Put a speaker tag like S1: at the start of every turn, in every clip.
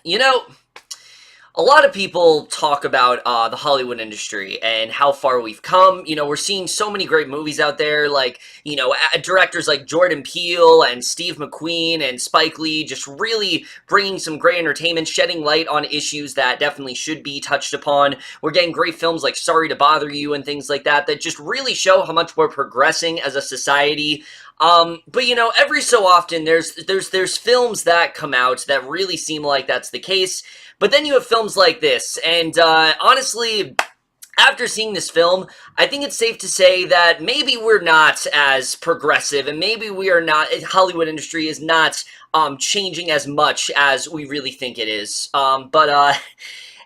S1: You know, a lot of people talk about the Hollywood industry and how far we've come. We're seeing so many great movies out there, like, directors like Jordan Peele and Steve McQueen and Spike Lee, just really bringing some great entertainment, shedding light on issues that definitely should be touched upon. We're getting great films like Sorry to Bother You and things like that, that just really show how much we're progressing as a society. But every so often there's films that come out that really seem like that's the case. But then you have films like this, and honestly, after seeing this film, I think it's safe to say that maybe we're not as progressive, and maybe we are not. Hollywood industry is not changing as much as we really think it is. But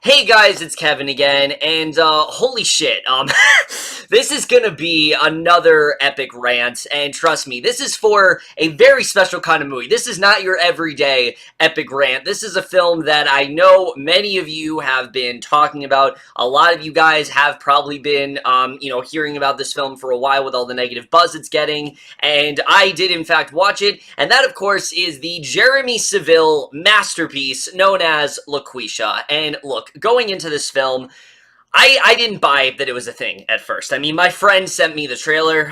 S1: hey guys, it's Kevin again, and holy shit, this is gonna be another epic rant, and trust me, this is for a very special kind of movie. This is not your everyday epic rant. This is a film that I know many of you have been talking about. A lot of you guys have probably been, hearing about this film for a while with all the negative buzz it's getting, and I did in fact watch it, and that of course is the Jeremy Saville masterpiece known as Loqueesha. And look, going into this film, I didn't buy that it was a thing at first. I mean, my friend sent me the trailer,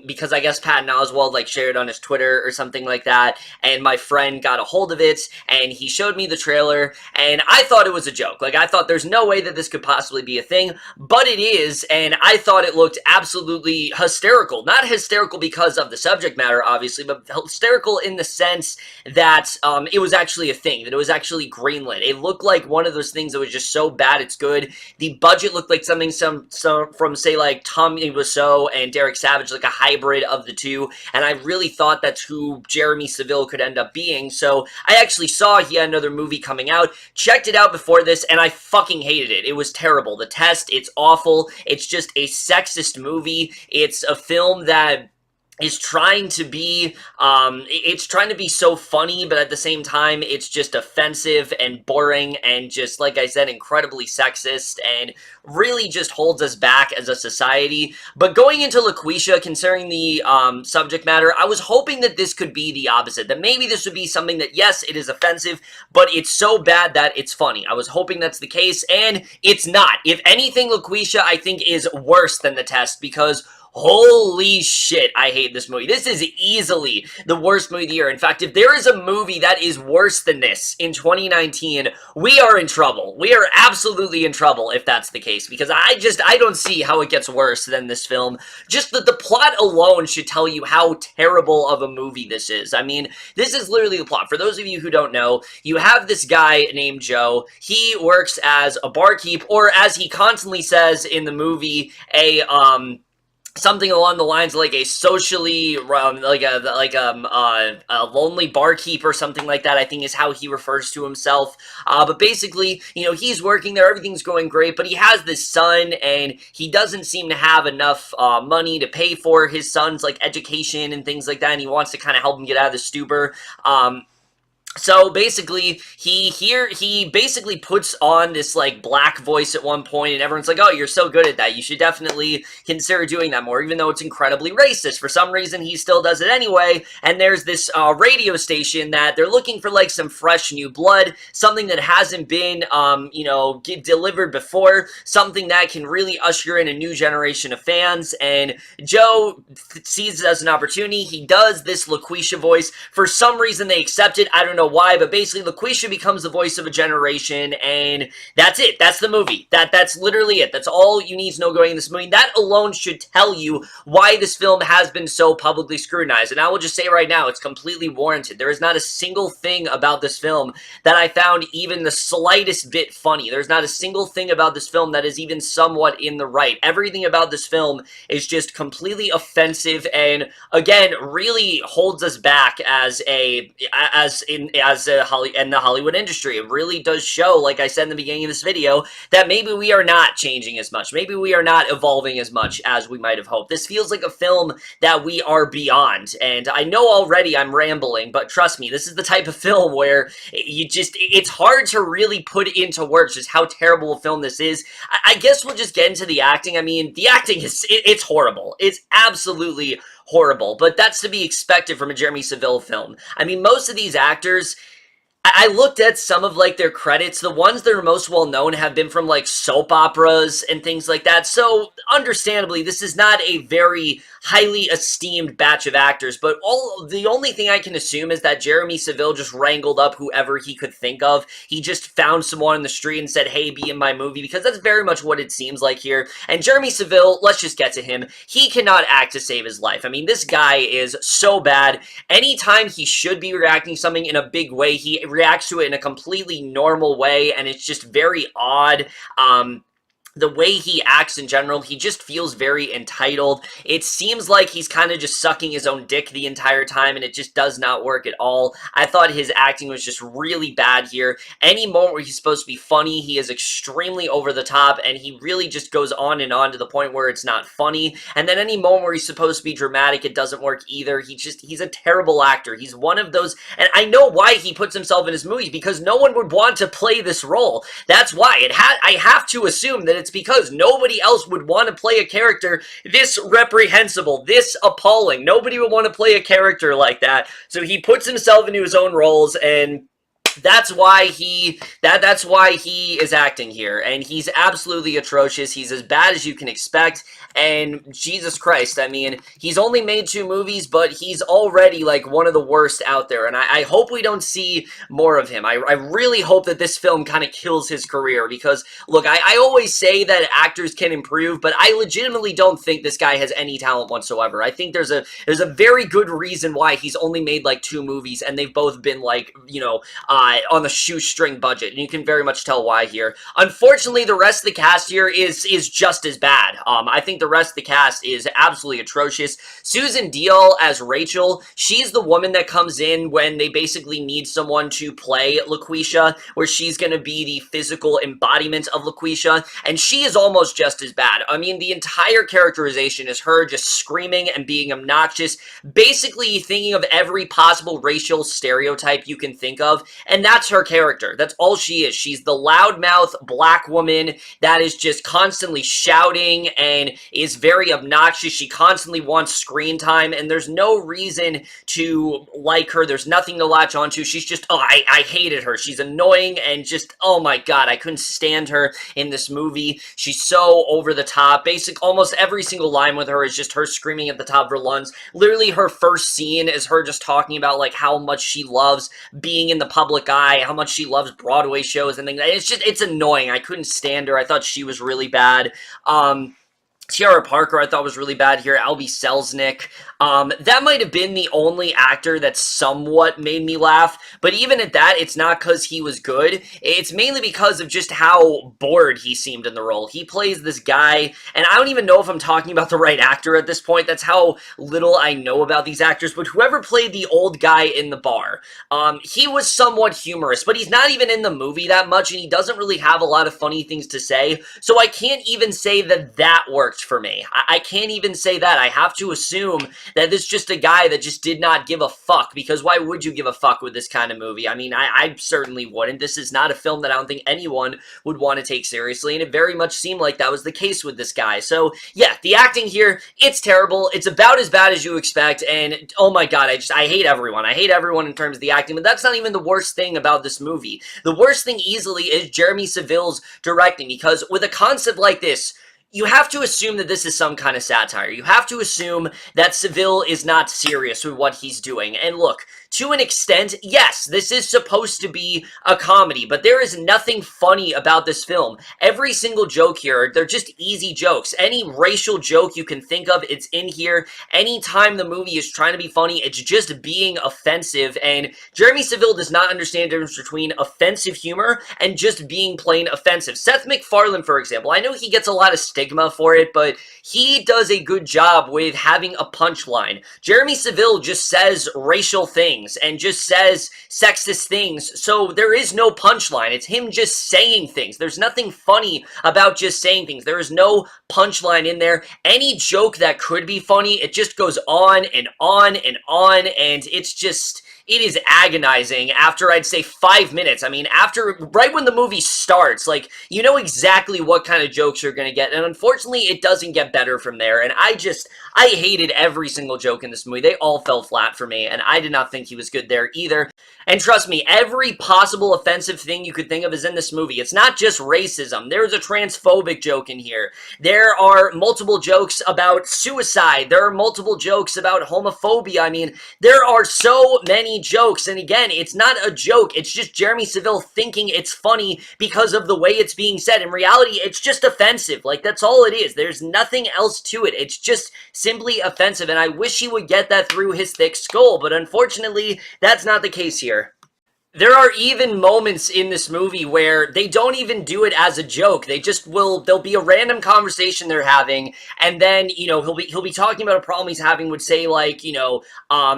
S1: because I guess Patton Oswalt, shared on his Twitter or something like that, and my friend got a hold of it, and he showed me the trailer, and I thought it was a joke. I thought there's no way that this could possibly be a thing, but it is, and I thought it looked absolutely hysterical. Not hysterical because of the subject matter, obviously, but hysterical in the sense that, it was actually a thing, that it was actually greenlit. It looked like one of those things that was just so bad it's good. The budget looked like something from, say, like Tommy Wiseau and Derek Savage, like a hybrid of the two, and I really thought that's who Jeremy Saville could end up being. So I actually saw he had another movie coming out, checked it out before this, and I fucking hated it. It was terrible. The Test, it's awful. It's just a sexist movie. It's a film that is trying to be, it's trying to be so funny, but at the same time, it's just offensive and boring and just, like I said, incredibly sexist and really just holds us back as a society. But going into Loqueesha, considering the subject matter, I was hoping that this could be the opposite, that maybe this would be something that, yes, it is offensive, but it's so bad that it's funny. I was hoping that's the case, and it's not. If anything, Loqueesha, I think, is worse than The Test, because holy shit, I hate this movie. This is easily the worst movie of the year. In fact, if there is a movie that is worse than this in 2019, we are in trouble. We are absolutely in trouble if that's the case, because I don't see how it gets worse than this film. Just the plot alone should tell you how terrible of a movie this is. I mean, this is literally the plot. For those of you who don't know, you have this guy named Joe. He works as a barkeep, or as he constantly says in the movie, something along the lines of like a socially, a lonely barkeep or something like that, I think is how he refers to himself. But basically, he's working there, everything's going great, but he has this son, and he doesn't seem to have enough money to pay for his son's education and things like that, and he wants to kind of help him get out of the stupor. So basically, he basically puts on this, black voice at one point, and everyone's like, oh, you're so good at that. You should definitely consider doing that more, even though it's incredibly racist. For some reason, he still does it anyway, and there's this radio station that they're looking for, some fresh new blood, something that hasn't been, delivered before, something that can really usher in a new generation of fans, and Joe sees it as an opportunity. He does this Loqueesha voice. For some reason, they accept it. I don't know why, but basically Loqueesha becomes the voice of a generation, and that's it. That's the movie. That's literally it. That's all you need to know going in this movie. That alone should tell you why this film has been so publicly scrutinized. And I will just say right now, it's completely warranted. There is not a single thing about this film that I found even the slightest bit funny. There's not a single thing about this film that is even somewhat in the right. Everything about this film is just completely offensive, and again, really holds us back in the Hollywood industry. It really does show, like I said in the beginning of this video, that maybe we are not changing as much. Maybe we are not evolving as much as we might have hoped. This feels like a film that we are beyond, and I know already I'm rambling, but trust me, this is the type of film where it's hard to really put into words just how terrible a film this is. I guess we'll just get into the acting. I mean, the acting it's horrible. It's absolutely horrible, but that's to be expected from a Jeremy Saville film. I mean, most of these actors, I looked at some of like their credits. The ones that are most well known have been from like soap operas and things like that. So understandably, this is not a very highly esteemed batch of actors. But the only thing I can assume is that Jeremy Saville just wrangled up whoever he could think of. He just found someone in the street and said, "Hey, be in my movie," because that's very much what it seems like here. And Jeremy Saville, let's just get to him. He cannot act to save his life. I mean, this guy is so bad. Anytime he should be reacting something in a big way, he reacts to it in a completely normal way, and it's just very odd. The way he acts in general, he just feels very entitled. It seems like he's kind of just sucking his own dick the entire time, and it just does not work at all. I thought his acting was just really bad here. Any moment where he's supposed to be funny, he is extremely over the top, and he really just goes on and on to the point where it's not funny. And then any moment where he's supposed to be dramatic, it doesn't work either. He's a terrible actor. He's one of those, and I know why he puts himself in his movies, because no one would want to play this role. That's why. I have to assume that it's because nobody else would want to play a character this reprehensible, this appalling. Nobody would want to play a character like that. So he puts himself into his own roles, and that's why that's why he is acting here, and he's absolutely atrocious. He's as bad as you can expect, and Jesus Christ, I mean, he's only made 2 movies, but he's already like one of the worst out there, and I hope we don't see more of him. I really hope that this film kind of kills his career, because look, I always say that actors can improve, but I legitimately don't think this guy has any talent whatsoever. I think there's a very good reason why he's only made like 2 movies, and they've both been like, you know, on the shoestring budget, and you can very much tell why here. Unfortunately, the rest of the cast here is just as bad. I think the rest of the cast is absolutely atrocious. Susan Diol as Rachel, she's the woman that comes in when they basically need someone to play Loqueesha, where she's going to be the physical embodiment of Loqueesha, and she is almost just as bad. I mean, the entire characterization is her just screaming and being obnoxious, basically thinking of every possible racial stereotype you can think of, and that's her character. That's all she is. She's the loudmouth black woman that is just constantly shouting and is very obnoxious. She constantly wants screen time, and there's no reason to like her. There's nothing to latch onto. She's just, oh, I hated her. She's annoying, and just, oh my god, I couldn't stand her in this movie. She's so over the top. Almost every single line with her is just her screaming at the top of her lungs. Literally, her first scene is her just talking about like how much she loves being in the public eye, how much she loves Broadway shows and things. It's annoying. I couldn't stand her. I thought she was really bad. Tiara Parker I thought was really bad here. Albie Selznick. That might have been the only actor that somewhat made me laugh, but even at that, it's not because he was good. It's mainly because of just how bored he seemed in the role. He plays this guy, and I don't even know if I'm talking about the right actor at this point. That's how little I know about these actors, but whoever played the old guy in the bar, he was somewhat humorous, but he's not even in the movie that much, and he doesn't really have a lot of funny things to say, so I can't even say that that worked for me. I can't even say that. I have to assume that this is just a guy that just did not give a fuck, because why would you give a fuck with this kind of movie? I mean, I certainly wouldn't. This is not a film that I don't think anyone would want to take seriously, and it very much seemed like that was the case with this guy. So, yeah, the acting here, it's terrible. It's about as bad as you expect, and oh my god, I hate everyone. I hate everyone in terms of the acting, but that's not even the worst thing about this movie. The worst thing easily is Jeremy Saville's directing, because with a concept like this, you have to assume that this is some kind of satire. You have to assume that Saville is not serious with what he's doing. And look, to an extent, yes, this is supposed to be a comedy, but there is nothing funny about this film. Every single joke here, they're just easy jokes. Any racial joke you can think of, it's in here. Anytime the movie is trying to be funny, it's just being offensive, and Jeremy Saville does not understand the difference between offensive humor and just being plain offensive. Seth MacFarlane, for example, I know he gets a lot of stigma for it, but he does a good job with having a punchline. Jeremy Saville just says racial things and just says sexist things, so there is no punchline. It's him just saying things. There's nothing funny about just saying things. There is no punchline in there. Any joke that could be funny, it just goes on and on and on, and it's just... it is agonizing after I'd say 5 minutes. I mean, right when the movie starts, like, you know exactly what kind of jokes you're going to get. And unfortunately, it doesn't get better from there. And I hated every single joke in this movie. They all fell flat for me. And I did not think he was good there either. And trust me, every possible offensive thing you could think of is in this movie. It's not just racism. There's a transphobic joke in here. There are multiple jokes about suicide. There are multiple jokes about homophobia. I mean, there are so many jokes. And again, it's not a joke. It's just Jeremy Saville thinking it's funny because of the way it's being said. In reality, it's just offensive. Like, that's all it is. There's nothing else to it. It's just simply offensive. And I wish he would get that through his thick skull. But unfortunately, that's not the case here. There are even moments in this movie where they don't even do it as a joke. There'll be a random conversation they're having, and then, you know, he'll be talking about a problem he's having, would say, like, you know,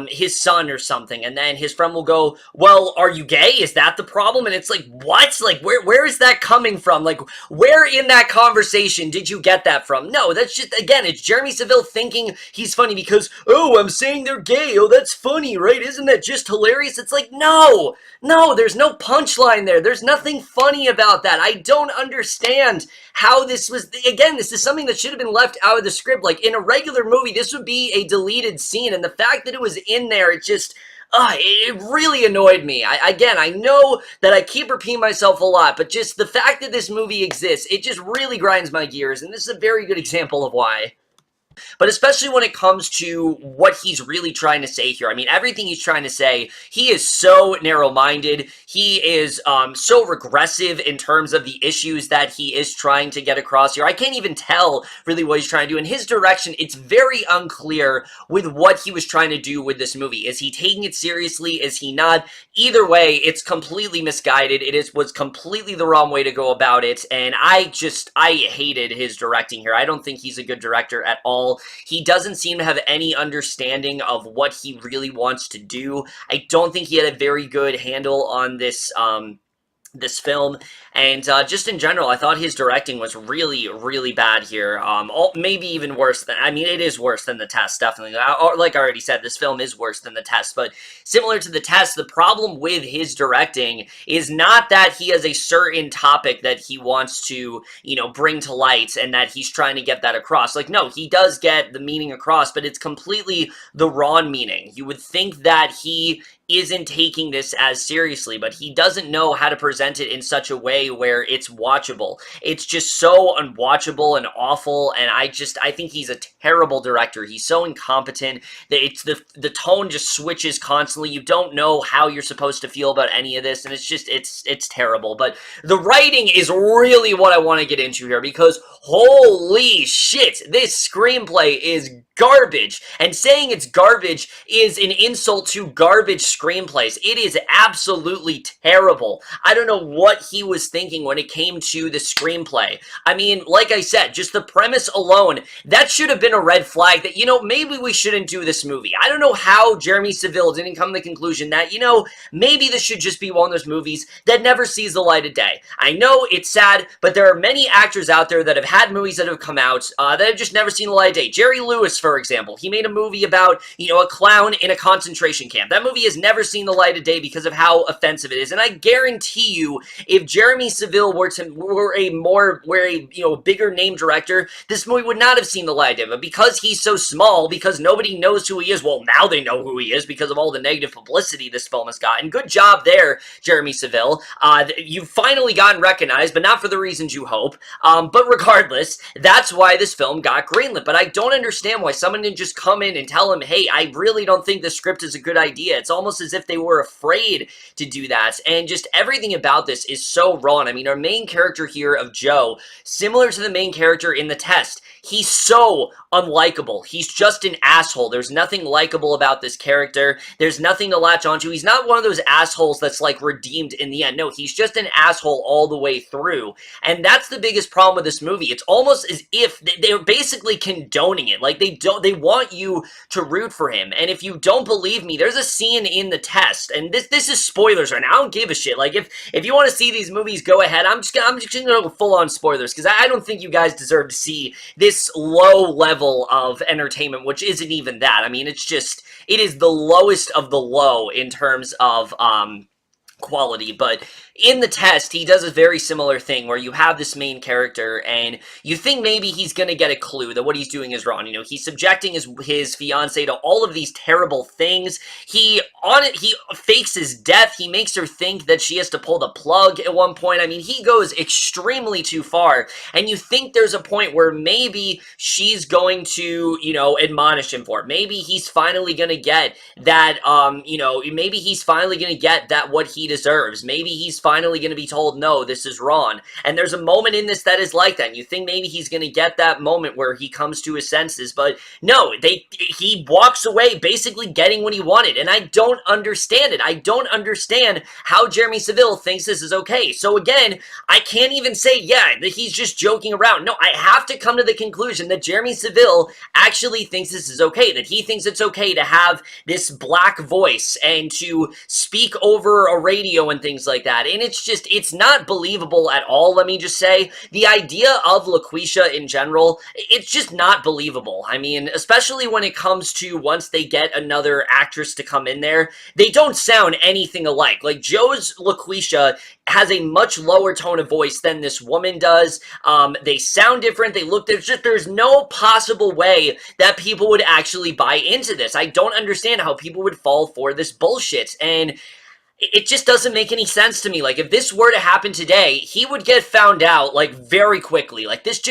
S1: his son or something, and then his friend will go, well, are you gay? Is that the problem? And it's like, what? Like, where is that coming from? Like, where in that conversation did you get that from? No, that's just, again, it's Jeremy Saville thinking he's funny because, oh, I'm saying they're gay. Oh, that's funny, right? Isn't that just hilarious? It's like, no, there's no punchline there. There's nothing funny about that. I don't understand how this was, again, this is something that should have been left out of the script. Like, in a regular movie, this would be a deleted scene, and the fact that it was in there, it just, it really annoyed me. I know that I keep repeating myself a lot, but just the fact that this movie exists, it just really grinds my gears, and this is a very good example of why. But especially when it comes to what he's really trying to say here. I mean, everything he's trying to say, he is so narrow-minded. He is so regressive in terms of the issues that he is trying to get across here. I can't even tell really what he's trying to do. In his direction, it's very unclear with what he was trying to do with this movie. Is he taking it seriously? Is he not? Either way, it's completely misguided. Was completely the wrong way to go about it. And I hated his directing here. I don't think he's a good director at all. He doesn't seem to have any understanding of what he really wants to do. I don't think he had a very good handle on this film, and just in general, I thought his directing was really, really bad here. Maybe even worse than, I mean, it is worse than The Test, definitely. Like I already said, this film is worse than The Test, but similar to The Test, the problem with his directing is not that he has a certain topic that he wants to, you know, bring to light, and that he's trying to get that across. Like, no, he does get the meaning across, but it's completely the wrong meaning. You would think that he isn't taking this as seriously, but he doesn't know how to present it in such a way where it's watchable. It's just so unwatchable and awful, and I think he's a terrible director. He's so incompetent that it's the tone just switches constantly. You don't know how you're supposed to feel about any of this, and it's just, it's terrible. But the writing is really what I want to get into here, because holy shit, this screenplay is garbage, and saying it's garbage is an insult to garbage screenplays. It is absolutely terrible. I don't know what he was thinking when it came to the screenplay. I mean, like I said, just the premise alone, that should have been a red flag that, you know, maybe we shouldn't do this movie. I don't know how Jeremy Saville didn't come to the conclusion that, you know, maybe this should just be one of those movies that never sees the light of day. I know it's sad, but there are many actors out there that have had movies that have come out that have just never seen the light of day. Jerry Lewis, for example, he made a movie about, you know, a clown in a concentration camp. That movie has never seen the light of day because of how offensive it is. And I guarantee you, if Jeremy Saville were a bigger name director, this movie would not have seen the light of day. But because he's so small, because nobody knows who he is, well, now they know who he is because of all the negative publicity this film has gotten. Good job there, Jeremy Saville. You've finally gotten recognized, but not for the reasons you hope. But regardless, that's why this film got greenlit. But I don't understand why someone didn't just come in and tell him, hey, I really don't think the script is a good idea. It's almost as if they were afraid to do that. And just everything about this is so wrong. I mean, our main character here of Joe, similar to the main character in The Test, he's so unlikable. He's just an asshole. There's nothing likable about this character. There's nothing to latch onto. He's not one of those assholes that's like redeemed in the end. No, he's just an asshole all the way through. And that's the biggest problem with this movie. It's almost as if they're basically condoning it. Like, they want you to root for him. And if you don't believe me, there's a scene in the test, and this is spoilers right now. I don't give a shit. Like, if you want to see these movies, go ahead. I'm just gonna go full on spoilers because I don't think you guys deserve to see this low level of entertainment, which isn't even that. I mean, it is the lowest of the low in terms of quality. But in the test, he does a very similar thing where you have this main character and you think maybe he's going to get a clue that what he's doing is wrong. You know, he's subjecting his fiance to all of these terrible things. He fakes his death. He makes her think that she has to pull the plug at one point. I mean, he goes extremely too far, and you think there's a point where maybe she's going to, you know, admonish him for it. Maybe he's finally going to get that, you know, maybe he's finally going to get that what he deserves. Maybe he's finally going to be told, no, this is wrong. And there's a moment in this that is like that. And you think maybe he's going to get that moment where he comes to his senses, but no, he walks away basically getting what he wanted. And I don't understand it. I don't understand how Jeremy Saville thinks this is okay. So again, I can't even say, yeah, that he's just joking around. No, I have to come to the conclusion that Jeremy Saville actually thinks this is okay, that he thinks it's okay to have this black voice and to speak over a radio and things like that. And it's not believable at all, let me just say. The idea of Loqueesha in general, it's just not believable. I mean, especially when it comes to once they get another actress to come in there, they don't sound anything alike. Like, Joe's Loqueesha has a much lower tone of voice than this woman does. They sound different. They look, there's no possible way that people would actually buy into this. I don't understand how people would fall for this bullshit. And it just doesn't make any sense to me. Like, if this were to happen today, he would get found out, like, very quickly. Like, this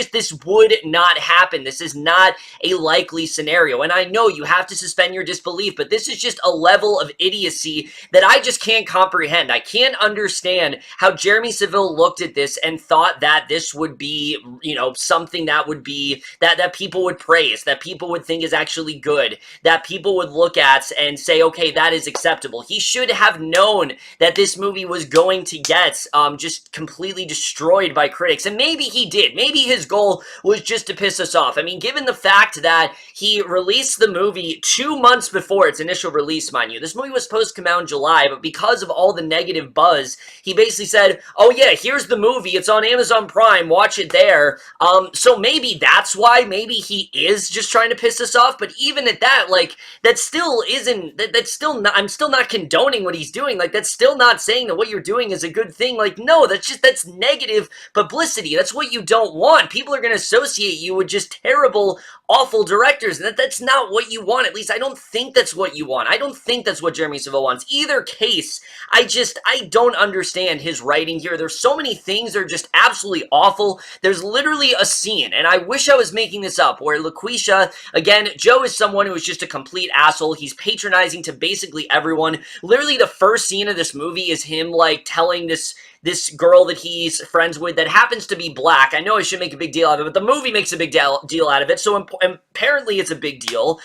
S1: would not happen. This is not a likely scenario. And I know you have to suspend your disbelief, but this is just a level of idiocy that I just can't comprehend. I can't understand how Jeremy Saville looked at this and thought that this would be, you know, something that would be, that people would praise, that people would think is actually good, that people would look at and say, okay, that is acceptable. He should have known that this movie was going to get just completely destroyed by critics, and maybe he did. Maybe his goal was just to piss us off. I mean, given the fact that he released the movie 2 months before its initial release, mind you. This movie was supposed to come out in July, but because of all the negative buzz, he basically said, oh yeah, here's the movie, it's on Amazon Prime, watch it there. So maybe that's why, maybe he is just trying to piss us off, but even at that, like, that still isn't, that's still not, I'm still not condoning what he's doing. Like, that's still not saying that what you're doing is a good thing. Like, no, that's negative publicity. That's what you don't want. People are going to associate you with just terrible, awful directors, and that's not what you want. At least I don't think that's what you want. I don't think that's what Jeremy Saville wants. Either case, I don't understand his writing here. There's so many things that are just absolutely awful. There's literally a scene, and I wish I was making this up, where Loqueesha, again, Joe is someone who is just a complete asshole. He's patronizing to basically everyone. Literally, the first scene of this movie is him, like, telling this girl that he's friends with that happens to be black. I know I should make a big deal out of it, but the movie makes a big deal out of it, so apparently it's a big deal.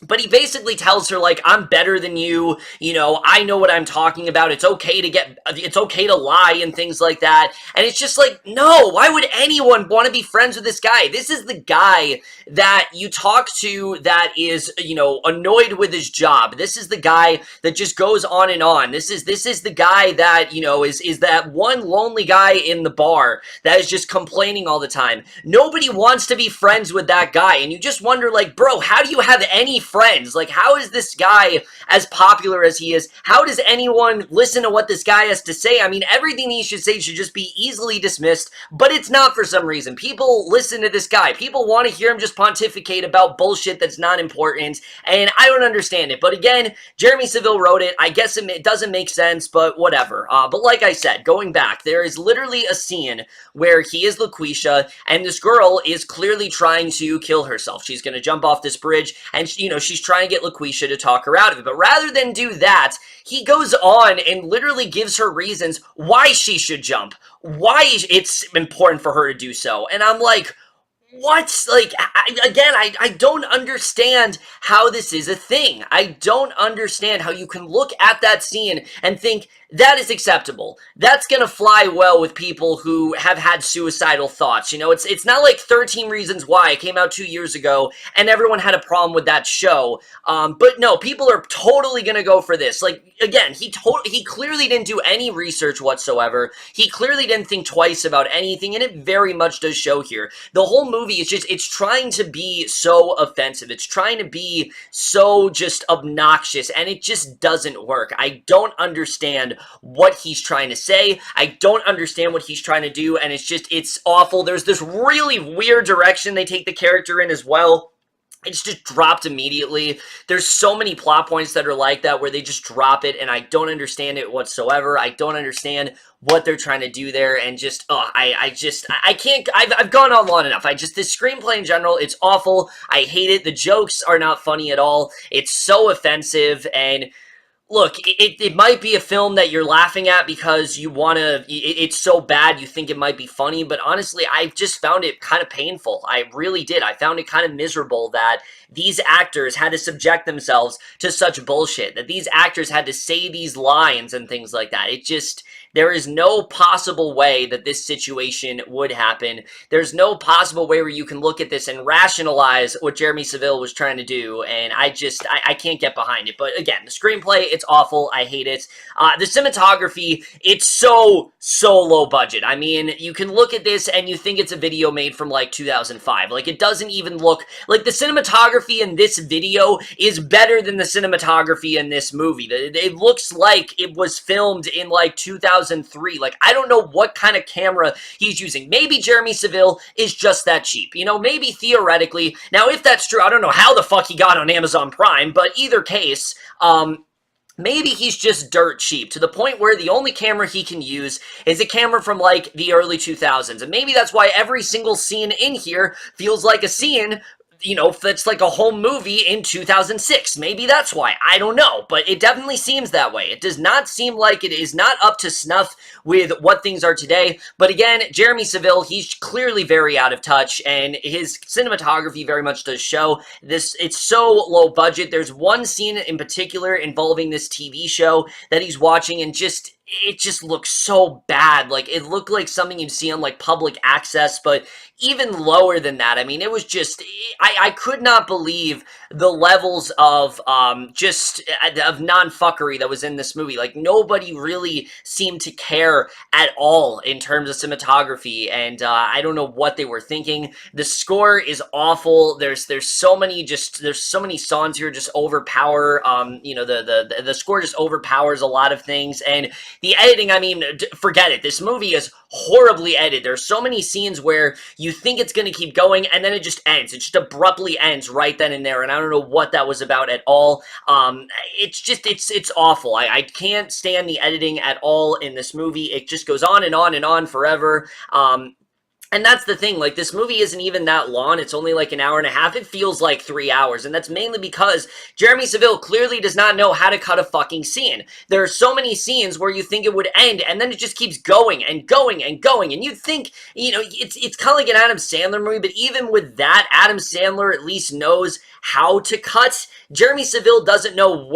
S1: But he basically tells her, like, I'm better than you, you know, I know what I'm talking about, it's okay to lie and things like that, and it's just like, no, why would anyone want to be friends with this guy? This is the guy that you talk to that is, you know, annoyed with his job. This is the guy that just goes on and on. This is the guy that, you know, is that one lonely guy in the bar that is just complaining all the time. Nobody wants to be friends with that guy, and you just wonder, like, bro, how do you have any friends? Like, how is this guy as popular as he is? How does anyone listen to what this guy has to say? I mean, everything he should say should just be easily dismissed, but it's not for some reason. People listen to this guy. People want to hear him just pontificate about bullshit that's not important, and I don't understand it. But again, Jeremy Saville wrote it. I guess it doesn't make sense, but whatever. But like I said, going back, there is literally a scene where he is Loqueesha, and this girl is clearly trying to kill herself. She's going to jump off this bridge, and, you know, she's trying to get Loqueesha to talk her out of it. But rather than do that, he goes on and literally gives her reasons why she should jump, why it's important for her to do so. And I'm like, what? Like, I don't understand how this is a thing. I don't understand how you can look at that scene and think that is acceptable. That's gonna fly well with people who have had suicidal thoughts. You know, it's not like 13 Reasons Why. It came out 2 years ago and everyone had a problem with that show. But no, people are totally gonna go for this. Like, again, he clearly didn't do any research whatsoever. He clearly didn't think twice about anything, and it very much does show here. The whole movie is just, it's trying to be so offensive. It's trying to be so just obnoxious, and it just doesn't work. I don't understand what he's trying to say. I don't understand what he's trying to do, and it's awful. There's this really weird direction they take the character in as well. It's just dropped immediately. There's so many plot points that are like that where they just drop it, and I don't understand it whatsoever. I don't understand what they're trying to do there, and just, I can't, I've gone on long enough. This screenplay in general, it's awful. I hate it. The jokes are not funny at all. It's so offensive, and look, it might be a film that you're laughing at because you want to, it's so bad you think it might be funny, but honestly, I just found it kind of painful. I really did. I found it kind of miserable that these actors had to subject themselves to such bullshit, that these actors had to say these lines and things like that. It just, there is no possible way that this situation would happen. There's no possible way where you can look at this and rationalize what Jeremy Saville was trying to do, and I can't get behind it. But again, the screenplay, it's awful. I hate it. The cinematography, it's so low budget. I mean, you can look at this and you think it's a video made from like 2005. Like, it doesn't even look like the cinematography in this video is better than the cinematography in this movie. It looks like it was filmed in like 2003. Like, I don't know what kind of camera he's using. Maybe Jeremy Saville is just that cheap. You know, maybe theoretically. Now, if that's true, I don't know how the fuck he got on Amazon Prime, but either case, maybe he's just dirt cheap to the point where the only camera he can use is a camera from like the early 2000s. And maybe that's why every single scene in here feels like a scene, you know, that's like a home movie in 2006. Maybe that's why. I don't know. But it definitely seems that way. It does not seem like it is not up to snuff with what things are today. But again, Jeremy Saville, he's clearly very out of touch, and his cinematography very much does show this. It's so low budget. There's one scene in particular involving this TV show that he's watching, and it just looks so bad. Like, it looked like something you'd see on like public access, but even lower than that. I mean, it was just, I could not believe the levels of non-fuckery that was in this movie. Like, nobody really seemed to care at all in terms of cinematography, and I don't know what they were thinking. The score is awful. There's so many songs here just overpower. You know, the score just overpowers a lot of things, and the editing, I mean, forget it. This movie is horribly edited. There's so many scenes where you think it's going to keep going, and then it just ends. It just abruptly ends right then and there, and I don't know what that was about at all. It's awful. I can't stand the editing at all in this movie. It just goes on and on and on forever. And that's the thing, like, this movie isn't even that long. It's only like an hour and a half. It feels like 3 hours, and that's mainly because Jeremy Saville clearly does not know how to cut a fucking scene. There are so many scenes where you think it would end, and then it just keeps going and going and going, and you'd think, you know, it's kind of like an Adam Sandler movie, but even with that, Adam Sandler at least knows how to cut. Jeremy Saville doesn't know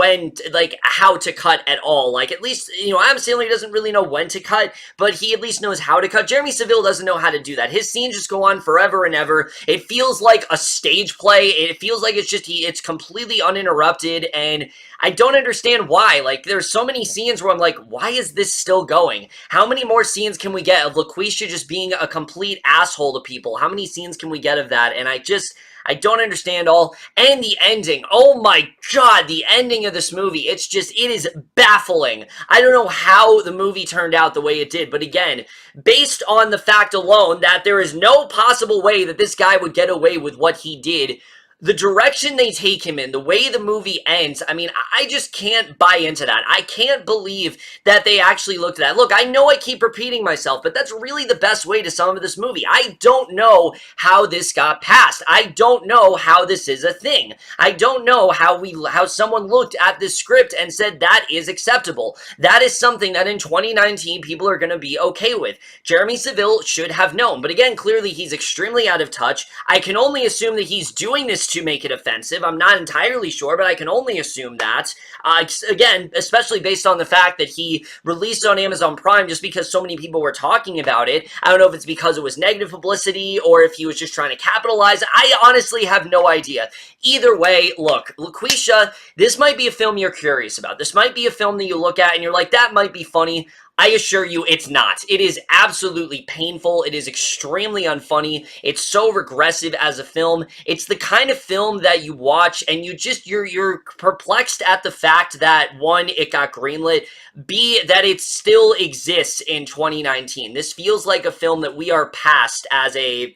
S1: how to cut at all. Like, at least, you know, Adam Sandler doesn't really know when to cut, but he at least knows how to cut. Jeremy Saville doesn't know how to do that. His scenes just go on forever and ever. It feels like a stage play. It feels like it's completely uninterrupted, and I don't understand why. Like, there's so many scenes where I'm like, why is this still going? How many more scenes can we get of Loqueesha just being a complete asshole to people? How many scenes can we get of that? And I don't understand all. And the ending. Oh my god, the ending of this movie. It is baffling. I don't know how the movie turned out the way it did, but again, based on the fact alone that there is no possible way that this guy would get away with what he did, the direction they take him in, the way the movie ends, I mean, I just can't buy into that. I can't believe that they actually looked at that. Look, I know I keep repeating myself, but that's really the best way to sum up this movie. I don't know how this got passed. I don't know how this is a thing. I don't know how someone looked at this script and said that is acceptable. That is something that in 2019 people are going to be okay with. Jeremy Saville should have known, but again, clearly he's extremely out of touch. I can only assume that he's doing this to make it offensive. I'm not entirely sure, but I can only assume that. Again, especially based on the fact that he released it on Amazon Prime just because so many people were talking about it. I don't know if it's because it was negative publicity or if he was just trying to capitalize. I honestly have no idea. Either way, look, Loqueesha, this might be a film you're curious about. This might be a film that you look at and you're like, that might be funny. I assure you it's not. It is absolutely painful. It is extremely unfunny. It's so regressive as a film. It's the kind of film that you watch and you're perplexed at the fact that one, it got greenlit, B, that it still exists in 2019. This feels like a film that we are past as an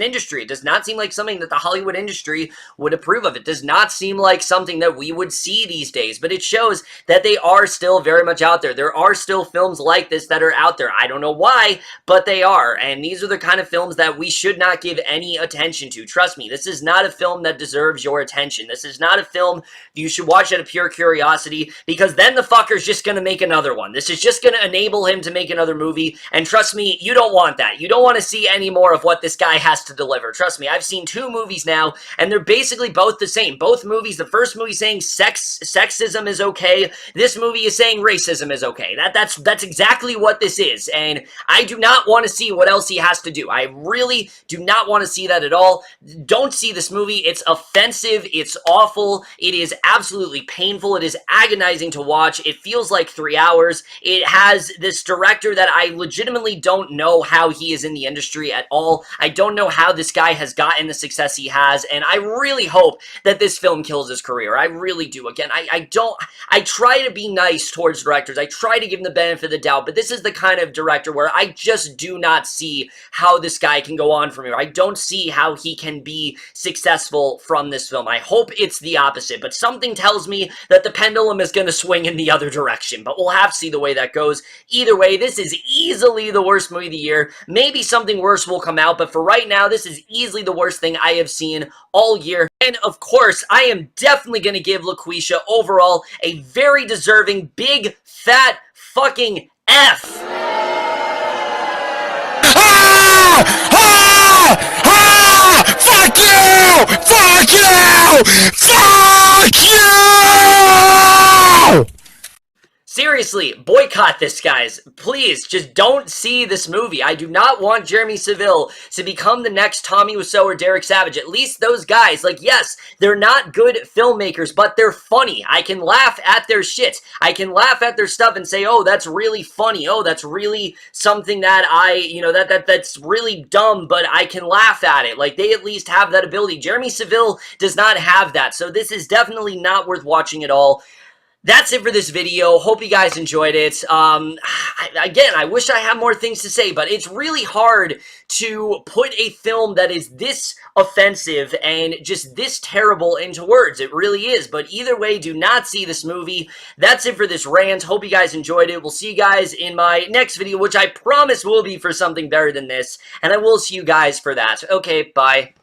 S1: industry. It does not seem like something that the Hollywood industry would approve of. It does not seem like something that we would see these days, but it shows that they are still very much out there. There are still films like this that are out there. I don't know why, but they are, and these are the kind of films that we should not give any attention to. Trust me, this is not a film that deserves your attention. This is not a film you should watch out of pure curiosity, because then the fucker's just gonna make another one. This is just gonna enable him to make another movie, and trust me, you don't want that. You don't want to see any more of what this guy has to deliver. Trust me, I've seen 2 movies now, and they're basically both the same. Both movies, the first movie saying sexism is okay, this movie is saying racism is okay. That's exactly what this is, and I do not want to see what else he has to do. I really do not want to see that at all. Don't see this movie. It's offensive. It's awful. It is absolutely painful. It is agonizing to watch. It feels like 3 hours. It has this director that I legitimately don't know how he is in the industry at all. I don't know how this guy has gotten the success he has, and I really hope that this film kills his career. I really do. Again, I try to be nice towards directors. I try to give him the benefit of the doubt, but this is the kind of director where I just do not see how this guy can go on from here. I don't see how he can be successful from this film. I hope it's the opposite, but something tells me that the pendulum is going to swing in the other direction, but we'll have to see the way that goes. Either way, this is easily the worst movie of the year. Maybe something worse will come out, but for right now, this is easily the worst thing I have seen all year. And of course, I am definitely going to give Loqueesha overall a very deserving big fat fucking F.
S2: Ah! Ah! Ah! Fuck you! Fuck you! Fuck you!
S1: Seriously, boycott this, guys. Please, just don't see this movie. I do not want Jeremy Saville to become the next Tommy Wiseau or Derek Savage. At least those guys, like, yes, they're not good filmmakers, but they're funny. I can laugh at their shit. I can laugh at their stuff and say, oh, that's really funny. Oh, that's really something that that's really dumb, but I can laugh at it. Like, they at least have that ability. Jeremy Saville does not have that, so this is definitely not worth watching at all. That's it for this video. Hope you guys enjoyed it. Again, I wish I had more things to say, but it's really hard to put a film that is this offensive and just this terrible into words. It really is. But either way, do not see this movie. That's it for this rant. Hope you guys enjoyed it. We'll see you guys in my next video, which I promise will be for something better than this. And I will see you guys for that. Okay, bye.